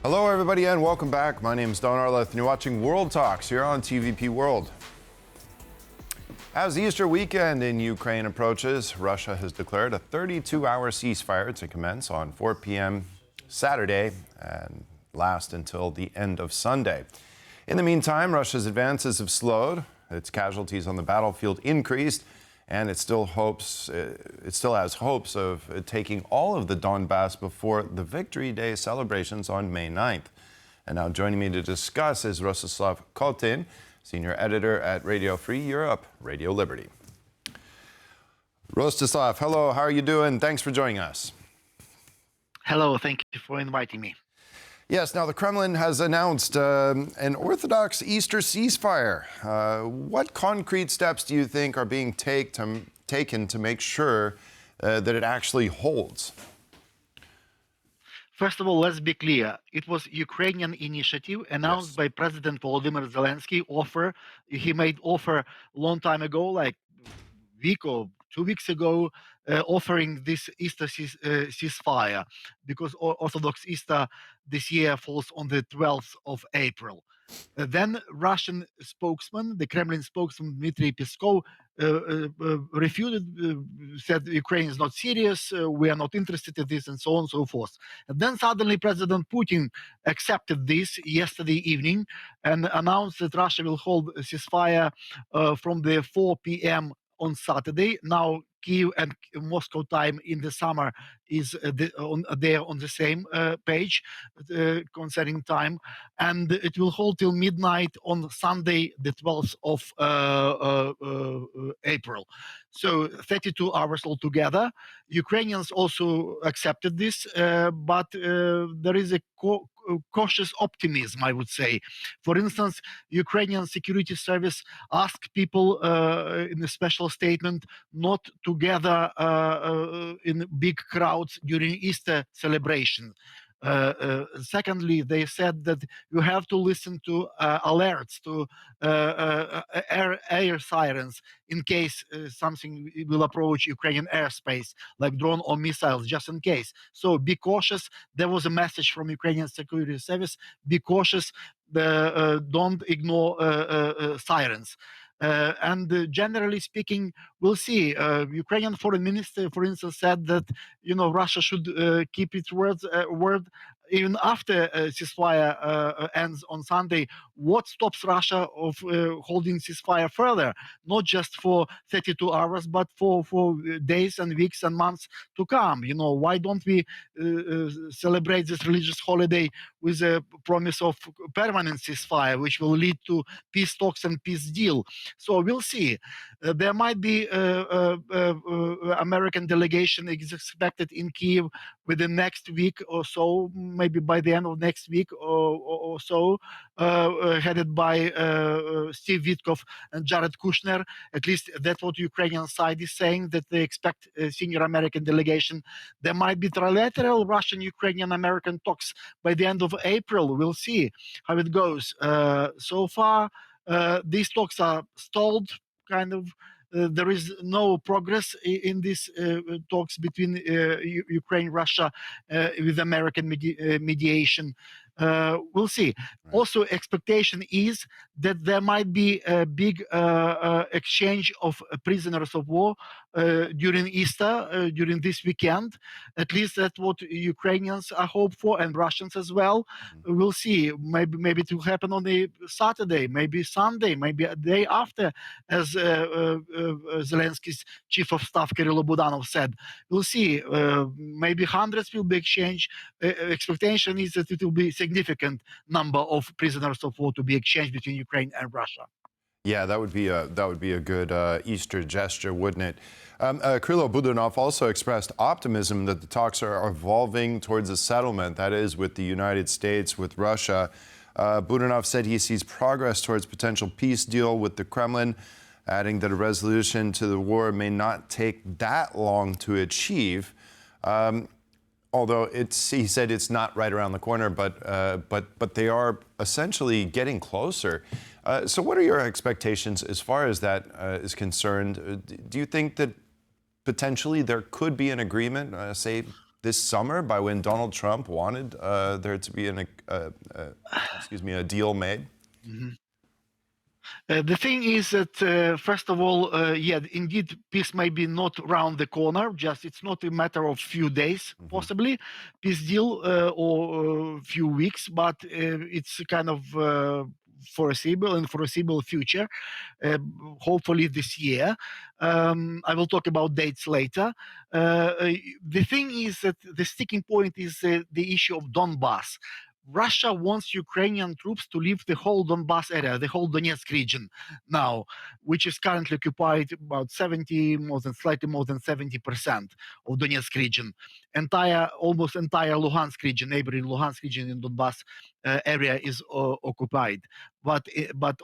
Hello, everybody, and welcome back. My name is Don Arleth, and you're watching World Talks here on TVP World. As the Easter weekend in Ukraine approaches, Russia has declared a 32-hour ceasefire to commence on 4 p.m. Saturday and last until the end of Sunday. In the meantime, Russia's advances have slowed, its casualties on the battlefield increased, and it still has hopes of taking all of the Donbas before the Victory Day celebrations on May 9th. And now joining me to discuss is Rostyslav Khotin, senior editor at Radio Free Europe, Radio Liberty. Rostyslav, hello, how are you doing? Thanks for joining us. Hello, thank you for inviting me. Yes, now the Kremlin has announced an Orthodox Easter ceasefire. What concrete steps do you think are being taken to make sure that it actually holds? First of all, let's be clear. It was Ukrainian initiative announced by President Volodymyr Zelenskyy. He made offer a long time ago, like a week or 2 weeks ago, offering this Easter ceasefire, because Orthodox Easter this year falls on the 12th of April. Then Russian spokesman, the Kremlin spokesman Dmitry Peskov, refuted, said Ukraine is not serious, we are not interested in this, and so on and so forth. And then suddenly President Putin accepted this yesterday evening and announced that Russia will hold a ceasefire from the 4 p.m. on Saturday. Now Kyiv and Moscow time in the summer is there on the same page concerning time, and it will hold till midnight on Sunday, the 12th of April. So 32 hours altogether. Ukrainians also accepted this, but there is a cautious optimism, I would say. For instance, Ukrainian security service asked people in a special statement not to gather in big crowds during Easter celebration. Secondly, they said that you have to listen to alerts, to air sirens in case something will approach Ukrainian airspace, like drone or missiles, just in case. So be cautious. There was a message from Ukrainian security service: be cautious. Don't ignore sirens. And generally speaking, we'll see. Ukrainian foreign minister, for instance, said that Russia should keep its word even after ceasefire ends on Sunday. What stops Russia of holding ceasefire further, not just for 32 hours, but for days and weeks and months to come? Why don't we celebrate this religious holiday with a promise of permanent ceasefire, which will lead to peace talks and peace deal? So we'll see. There might be American delegation is expected in Kyiv within next week or so, maybe by the end of next week or so, headed by Steve Witkoff and Jared Kushner. At least that's what Ukrainian side is saying, that they expect a senior American delegation. There might be trilateral Russian-Ukrainian-American talks by the end of April. We'll see how it goes. So far, these talks are stalled, kind of. There is no progress in these talks between Ukraine, Russia, with American mediation. We'll see. Right. Also, expectation is that there might be a big exchange of prisoners of war during Easter, during this weekend. At least that's what Ukrainians are hope for, and Russians as well. Mm-hmm. We'll see. Maybe it will happen on the Saturday, maybe Sunday, maybe a day after, as Zelensky's chief of staff Kirill Budanov said. We'll see. Maybe hundreds will be exchanged. Expectation is that it will be significant number of prisoners of war to be exchanged between Ukraine and Russia. Yeah, that would be a good Easter gesture, wouldn't it? Kirill Budanov also expressed optimism that the talks are evolving towards a settlement, that is, with the United States, with Russia. Budanov said he sees progress towards potential peace deal with the Kremlin, adding that a resolution to the war may not take that long to achieve. Although he said it's not right around the corner, but they are essentially getting closer. So what are your expectations as far as that is concerned? Do you think that potentially there could be an agreement, say, this summer, by when Donald Trump wanted there to be a deal made? Mhm. The thing is that, first of all, yeah, indeed, peace may be not around the corner. Just it's not a matter of few days, possibly, peace deal or few weeks, but it's kind of foreseeable future. Hopefully this year. I will talk about dates later. The thing is that the sticking point is the issue of Donbas. Russia wants Ukrainian troops to leave the whole Donbas area, the whole Donetsk region now, which is currently occupied about slightly more than 70% of Donetsk region. Almost entire Luhansk region, neighboring Luhansk region in Donbas area is occupied, but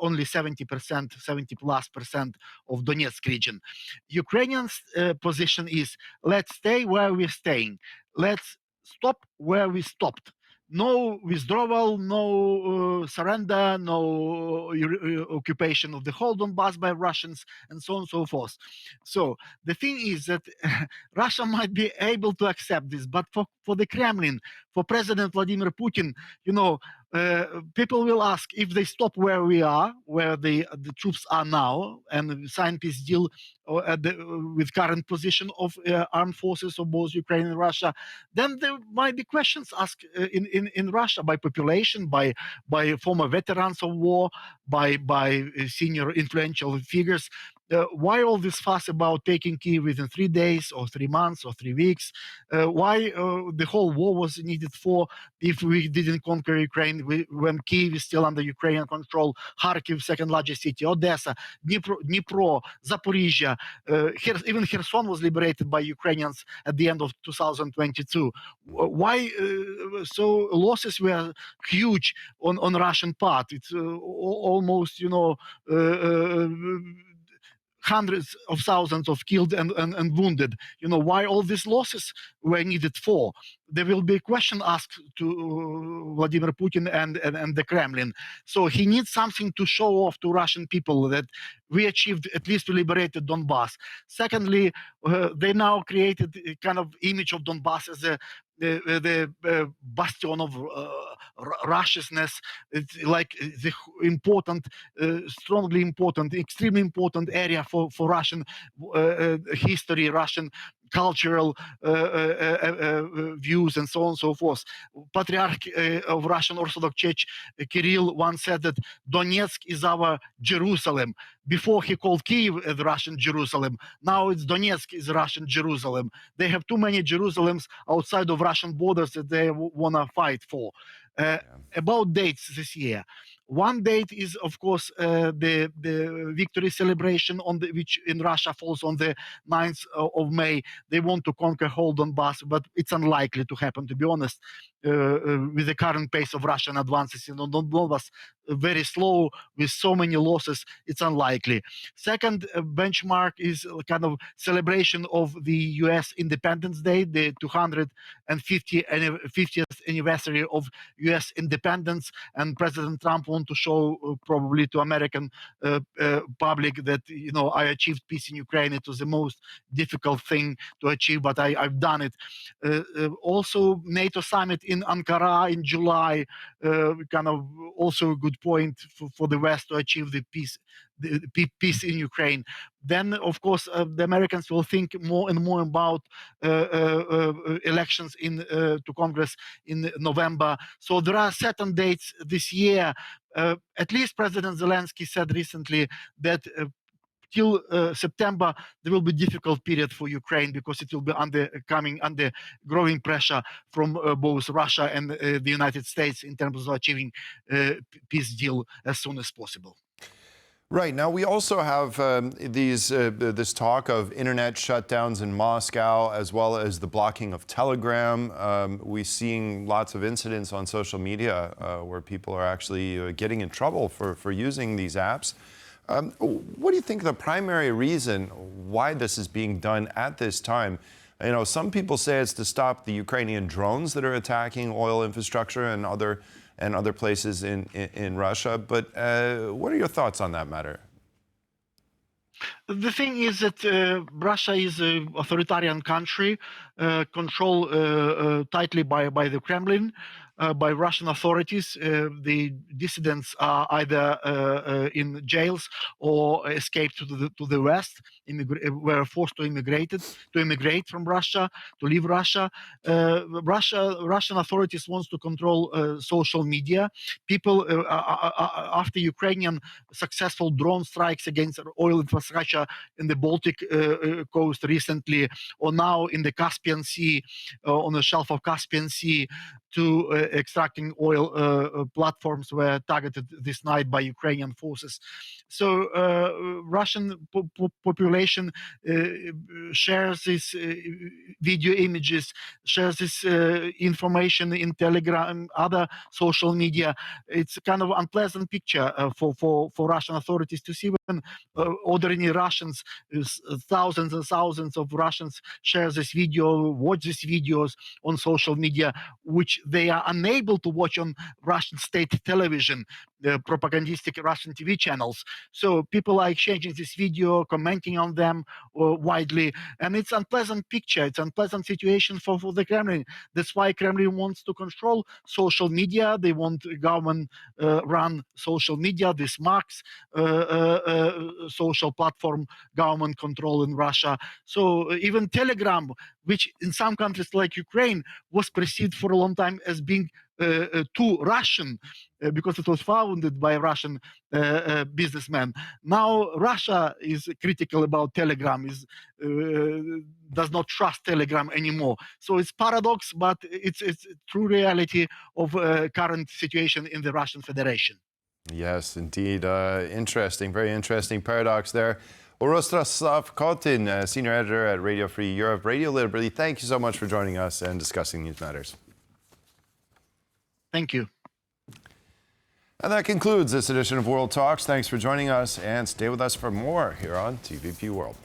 only 70%, 70+% of Donetsk region. Ukrainians' position is, let's stay where we're staying. Let's stop where we stopped. No withdrawal, no surrender, no occupation of the whole Donbass by Russians, and so on and so forth. So the thing is that Russia might be able to accept this, but for the Kremlin, for President Vladimir Putin, people will ask if they stop where we are, where the troops are now, and sign peace deal with current position of armed forces of both Ukraine and Russia, then there might be questions asked in Russia by population, by former veterans of war, by senior influential figures. Why all this fuss about taking Kyiv within 3 days or 3 months or 3 weeks? Why the whole war was needed for if we didn't conquer Ukraine when Kyiv is still under Ukrainian control, Kharkiv, second largest city, Odessa, Dnipro, Zaporizhia, even Kherson was liberated by Ukrainians at the end of 2022. Why so losses were huge on Russian part? It's almost, hundreds of thousands of killed and wounded. Why all these losses were needed for? There will be a question asked to Vladimir Putin and the Kremlin. So he needs something to show off to Russian people that we achieved, at least we liberated Donbas. Secondly, they now created a kind of image of Donbas as the bastion of Russishness. It's like the important, strongly important, extremely important area for Russian history, Russian cultural views, and so on and so forth. Patriarch of Russian Orthodox Church, Kirill, once said that Donetsk is our Jerusalem. Before he called Kyiv the Russian Jerusalem. Now it's Donetsk is Russian Jerusalem. They have too many Jerusalems outside of Russian borders that they want to fight for. About dates this year. One date is, of course, the victory celebration which in Russia falls on the 9th of May. They want to conquer whole Donbass, but it's unlikely to happen, to be honest, with the current pace of Russian advances in Donbas. Very slow, with so many losses, it's unlikely. Second benchmark is a kind of celebration of the US Independence Day, the 250th anniversary of US independence, and President Trump wants to show probably to American public that, I achieved peace in Ukraine. It was the most difficult thing to achieve, but I've done it. Also, NATO summit in Ankara in July, kind of also a good point for the West to achieve the peace in Ukraine. Then, of course, the Americans will think more and more about elections to Congress in November. So there are certain dates this year. At least President Zelenskyy said recently that till September there will be difficult period for Ukraine because it will be under growing pressure from both Russia and the United States in terms of achieving peace deal as soon as possible. Right. Now, we also have this talk of internet shutdowns in Moscow, as well as the blocking of Telegram. We're seeing lots of incidents on social media where people are actually getting in trouble for using these apps. What do you think the primary reason why this is being done at this time? Some people say it's to stop the Ukrainian drones that are attacking oil infrastructure and other places in Russia. But what are your thoughts on that matter? The thing is that Russia is an authoritarian country, controlled tightly by the Kremlin, by Russian authorities. The dissidents are either in jails or escaped to the West, were forced to immigrate from Russia, to leave Russia. Russian authorities wants to control social media. People, after Ukrainian successful drone strikes against oil infrastructure in the Baltic coast recently, or now in the Caspian Sea, on the shelf of Caspian Sea, to extracting oil platforms were targeted this night by Ukrainian forces. So Russian population shares this video images, shares this information in Telegram, other social media. It's a kind of unpleasant picture for Russian authorities to see when ordinary Russians, thousands and thousands of Russians share this video, watch these videos on social media, which they are unable to watch on Russian state television, the propagandistic Russian TV channels. So people are exchanging this video, commenting on them widely, and it's unpleasant picture. It's unpleasant situation for the Kremlin. That's why Kremlin wants to control social media. They want government run social media. This marks social platform government control in Russia. So even Telegram, which in some countries like Ukraine was perceived for a long time as being too Russian, because it was founded by a Russian businessman. Now Russia is critical about Telegram, does not trust Telegram anymore. So it's paradox, but it's true reality of current situation in the Russian Federation. Yes, indeed. Interesting, very interesting paradox there. Rostyslav Khotin, senior editor at Radio Free Europe, Radio Liberty, thank you so much for joining us and discussing these matters. Thank you. And that concludes this edition of World Talks. Thanks for joining us, and stay with us for more here on TVP World.